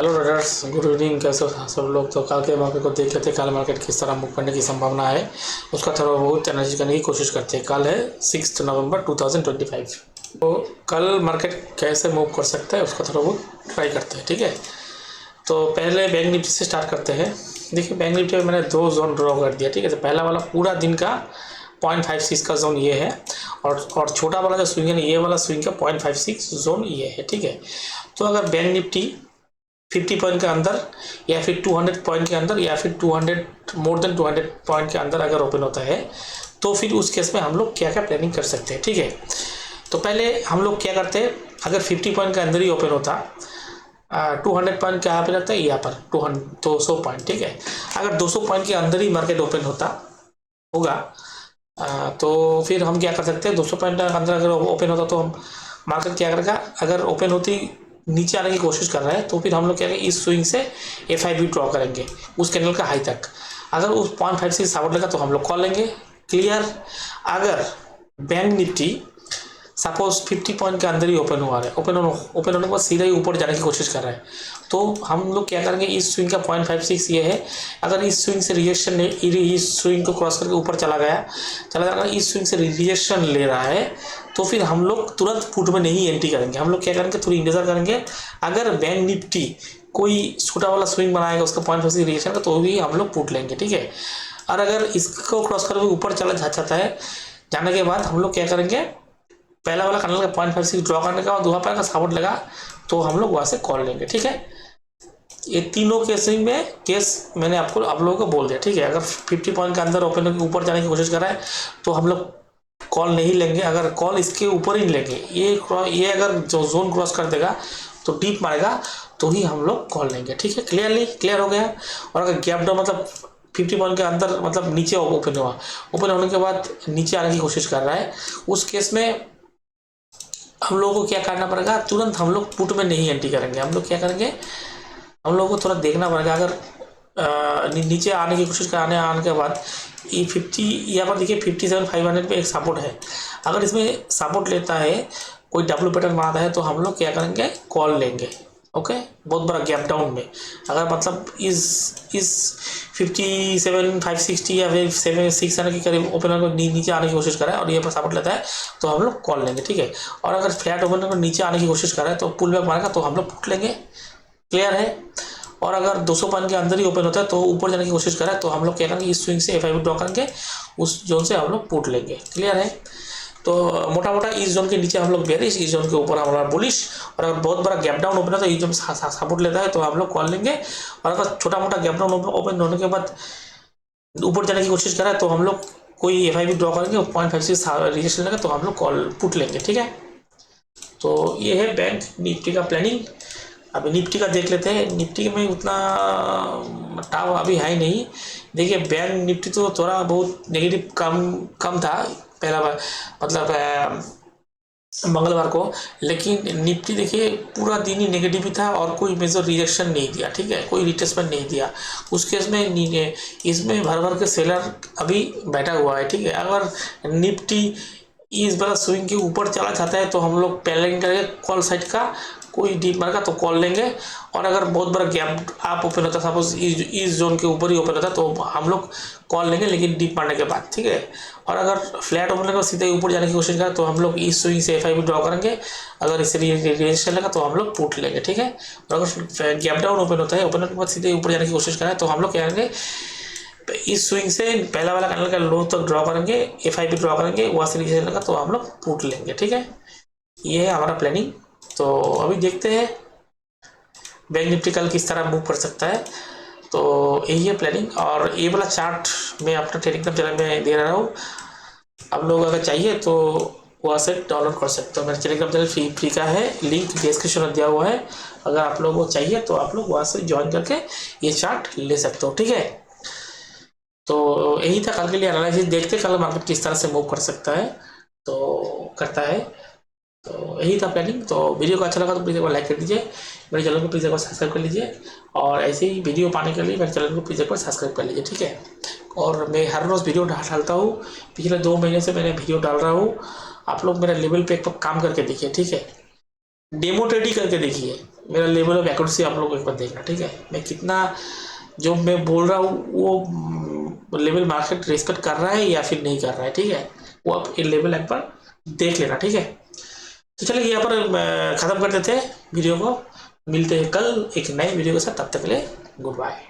Hello traders, good evening. कैसे हो सब लोग? तो कल के मार्केट को देख लेते हैं। कल मार्केट किस तरह मूव करने की संभावना है, उसका थोड़ा बहुत एनालिसिस करने की कोशिश करते हैं। कल है 6 नवंबर 2025। तो कल मार्केट कैसे मूव कर सकता है उसका थोड़ा बहुत ट्राई करते हैं, ठीक है। तो पहले बैंक निफ्टी से स्टार्ट करते हैं। देखिए, बैंक निफ्टी में मैंने दो जोन ड्रॉ कर दिया, ठीक है। तो पहला वाला पूरा दिन का 0.56 का जोन ये है, और छोटा वाला जो स्विंग है, ये वाला स्विंग का 0.56 जोन ये है, ठीक है। तो अगर बैंक निफ्टी 50 पॉइंट के अंदर, या फिर 200 पॉइंट के अंदर, या फिर 200 मोर देन 200 पॉइंट के अंदर अगर ओपन होता है, तो फिर उस केस में हम लोग क्या क्या प्लानिंग कर सकते हैं, ठीक है। तो पहले हम लोग क्या करते हैं, अगर 50 पॉइंट के अंदर ही ओपन होता, 200 पॉइंट कहाँ पे लगता है, यहाँ पर 200 पॉइंट, ठीक है। अगर 200 पॉइंट के अंदर ही मार्केट ओपन होता होगा, तो फिर हम क्या कर सकते हैं, 200 पॉइंट के अंदर अगर ओपन होता तो हम मार्केट क्या करेगा, अगर ओपन होती नीचे आने की कोशिश कर रहा है, तो फिर हम लोग क्या करेंगे, इस स्विंग से FIB ड्रॉ करेंगे उस कैंडल का हाई तक। अगर उस 0.5 से सपोर्ट लगा तो हम लोग कॉल लेंगे। क्लियर। अगर बैंक निफ्टी सपोज 50 पॉइंट के अंदर ही ओपन हुआ है, ओपन होने के बाद सीधा ही ऊपर जाने की कोशिश कर रहा है, तो हम लोग क्या करेंगे, इस स्विंग का 0.56 ये है। अगर इस स्विंग से रिजेक्शन, इस स्विंग को क्रॉस करके ऊपर चला जाएगा, इस स्विंग से रिजेक्शन ले रहा है, तो फिर हम लोग तुरंत पुट में नहीं एंट्री करेंगे। हम लोग क्या करेंगे, थोड़ी इंतजार करेंगे। अगर बैंक निफ्टी कोई छोटा वाला स्विंग बनाएगा उसका 0.56 रिजेक्शन का, तो भी हम लोग पुट लेंगे, ठीक है। और अगर इसको क्रॉस करके ऊपर चला जाता है, जाने के बाद हम लोग क्या करेंगे, पहला वाला कैंडल का 0.56 ड्रॉ करने का और दूसरा पैर का सपोर्ट लगा तो हम लोग वहां से कॉल लेंगे, ठीक है। ये तीनों केस मैंने आपको आप लोगों को बोल दिया, ठीक है। अगर 50 पॉइंट के अंदर ओपन होकर ऊपर जाने की कोशिश कर रहा है तो हम लोग कॉल नहीं लेंगे। अगर कॉल इसके ऊपर ही लेंगे, ये अगर जो जोन क्रॉस कर देगा तो डीप मारेगा, तो ही हम लोग कॉल लेंगे, ठीक है। क्लियर हो गया। और अगर गैप डाउन मतलब 50 पॉइंट के अंदर मतलब नीचे ओपन हुआ, ओपन होने के बाद नीचे आने की कोशिश कर रहा है, उस केस में हम लोगों को क्या करना पड़ेगा, तुरंत हम लोग पुट में नहीं एंट्री करेंगे। हम लोग क्या करेंगे, हम लोगों को थोड़ा देखना पड़ेगा। अगर नीचे आने की कोशिश कराने आने के बाद ये 50, यहाँ पर देखिए 57,500 पे एक सपोर्ट है। अगर इसमें सपोर्ट लेता है, कोई डब्ल्यू पैटर्न बनाता है, तो हम लोग क्या करेंगे, कॉल लेंगे। ओके, बहुत बड़ा गैप डाउन में अगर मतलब इस 57,560 या फिर 7,600 के करीब ओपनर को नीचे आने की कोशिश कर रहा है और ये पर सपोर्ट लेता है, तो हम लोग कॉल लेंगे, ठीक है। और अगर फ्लैट ओपनर को नीचे आने की कोशिश कर रहा है तो पुल बैक मारेगा, तो हम लोग पुट लेंगे। क्लियर है। और अगर 200 पॉइंट के अंदर ही ओपन होता है तो ऊपर जाने की कोशिश कर रहा है, तो हम लोग क्या करेंगे, इस स्विंग से FIB ड्रॉ करेंगे, उस जोन से हम लोग पुट लेंगे। क्लियर है। तो मोटा मोटा इस जोन के नीचे हम लोग बेरिश, इस जोन के ऊपर हमारा बुलिश। और अगर बहुत बड़ा गैप डाउन ओपन है तो इस जोन सपोर्ट लेता है तो हम लोग कॉल लेंगे। और अगर छोटा मोटा गैप डाउन ओपन होने के बाद ऊपर जाने की कोशिश कर रहा है तो हम लोग कोई FIB ड्रॉ करेंगे, 0.56 रिजेक्शन लेगा तो हम लोग कॉल पुट लेंगे, ठीक है। तो ये है बैंक निफ्टी का प्लानिंग। अभी निफ्टी का देख लेते हैं। निफ्टी में उतना टाव अभी है नहीं। देखिए, बैंक निफ्टी तो थोड़ा बहुत नेगेटिव कम था पहला बार, मतलब मंगलवार को। लेकिन निफ्टी देखिए पूरा दिन ही नेगेटिव ही था और कोई मेजर रिजेक्शन नहीं दिया, ठीक है, कोई रिट्रेसमेंट नहीं दिया। उस केस में इसमें भर भर के सेलर अभी बैठा हुआ है, ठीक है। अगर निफ्टी इस बार स्विंग के ऊपर चला जाता है तो हम लोग प्लानिंग करेंगे कॉल साइड का, कोई डीप मारेगा तो कॉल लेंगे। और अगर बहुत बड़ा गैप आप ओपन होता है, सपोज इस जोन के ऊपर ही ओपन होता है, तो हम लोग कॉल लेंगे, लेकिन डीप मारने के बाद, ठीक है। और अगर फ्लैट ओपन लगा सीधे ऊपर जाने की कोशिश करें तो हम लोग इस स्विंग से FIB ड्रॉ करेंगे। अगर इससे रिजेक्शन लगा तो हम लोग पुट लेंगे, ठीक है। और अगर गैप डाउन ओपन होता है, ओपन के बाद सीधे ऊपर जाने की कोशिश करें तो हम लोग क्या करेंगे, इस स्विंग से पहला वाला कैंडल का लो तक ड्रॉ करेंगे, FIB ड्रॉ करेंगे, वहाँ से रिजेक्शन लगा तो हम लोग पुट लेंगे, ठीक है। ये है हमारा प्लानिंग। तो अभी देखते हैं बैंक निफ्टी कल किस तरह मूव कर सकता है। तो यही है प्लानिंग। और ये वाला चार्ट मैं अपना टेलीग्राम चैनल में दे रहा हूँ, आप लोग अगर चाहिए तो वहाँ से डाउनलोड कर सकते हो। मेरा टेलीग्राम चैनल फ्री का है, लिंक डिस्क्रिप्शन में दिया हुआ है। अगर आप लोगों को चाहिए तो आप लोग वहाँ से ज्वाइन करके ये चार्ट ले सकते हो, ठीक है। तो यही था कल के लिए एनालिसिस। देखते कल मार्केट किस तरह से मूव कर सकता है, तो करता है। तो यही था प्लानिंग। तो वीडियो को अच्छा लगा तो प्लीज़ एक बार लाइक कर दीजिए, मेरे चैनल को प्लीज़ एक बार सब्सक्राइब कर लीजिए। और ऐसे ही वीडियो पाने के लिए मेरे चैनल को प्लीज़ एक बार सब्सक्राइब कर लीजिए, ठीक है। और मैं हर रोज़ वीडियो डालता हूँ, पिछले 2 महीने से मैंने वीडियो डाल रहा हूँ। आप लोग मेरे लेवल पे एक बार काम करके देखिए, ठीक है। डेमो ट्रेडिंग करके देखिए, मेरा लेवल ऑफ एक्यूरेसी आप लोग एक बार देखना, ठीक है। मैं कितना जो मैं बोल रहा हूँ वो लेवल मार्केट रेस्पेक्ट कर रहा है या फिर नहीं कर रहा है, ठीक है। वो आप ये लेवल एक बार देख लेना, ठीक है। तो चलिए यहाँ पर ख़त्म कर देते हैं वीडियो को, मिलते हैं कल एक नए वीडियो के साथ, तब तक के लिए गुड बाय।